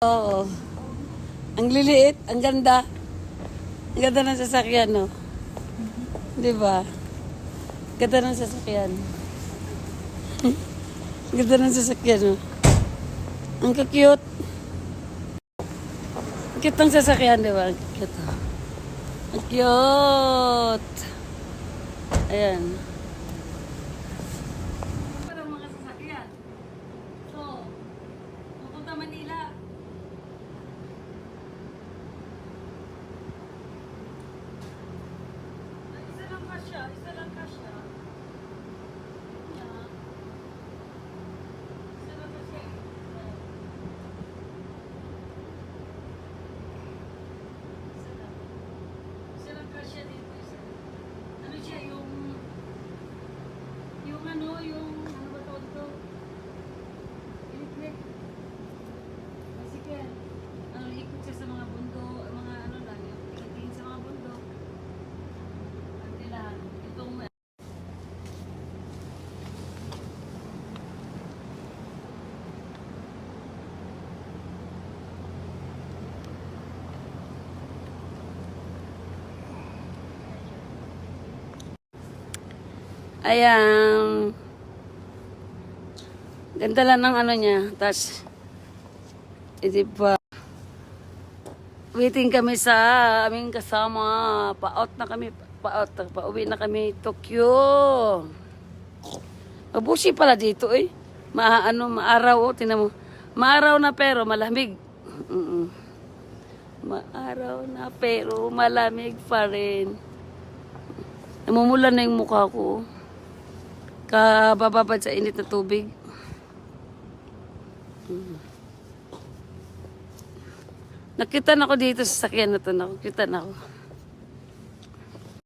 Oo. Ang liliit, ang ganda. Ang ganda ng sasakyan, no? Di ba? Ganda ng sasakyan. Ang ganda ng sasakyan, no? Ang cute. Ang cute ng sasakyan, di ba? Ang cute. Ang cute. Ayan. Parang mga sasakyan. So, pupunta Manila. Isa lang kasya. Isa lang kasya. Yeah. Isa lang kasya. Isa lang. Isa lang kasya dito. Isa. Ano siya yung ano ba tawag ito? Electric. Bicycle. Ano, ikot siya sa mga bundok, mga ano lang, yung tingin sa mga bundok. Ang nila, itong ayan. Ganda lang ng ano niya. Tapos, di ba? Waiting kami sa aming kasama. Pa-out na kami. Pa-out. Pa-uwi na kami. Tokyo. Mabusi pala dito eh. Maaraw oh. Tingnan mo. Maaraw na pero malamig. Maaraw na pero malamig pa rin. Namumulan na yung mukha ko. Kabababad sa init na tubig. Nakita na ako dito sa sakyan na to. Nakita na ako.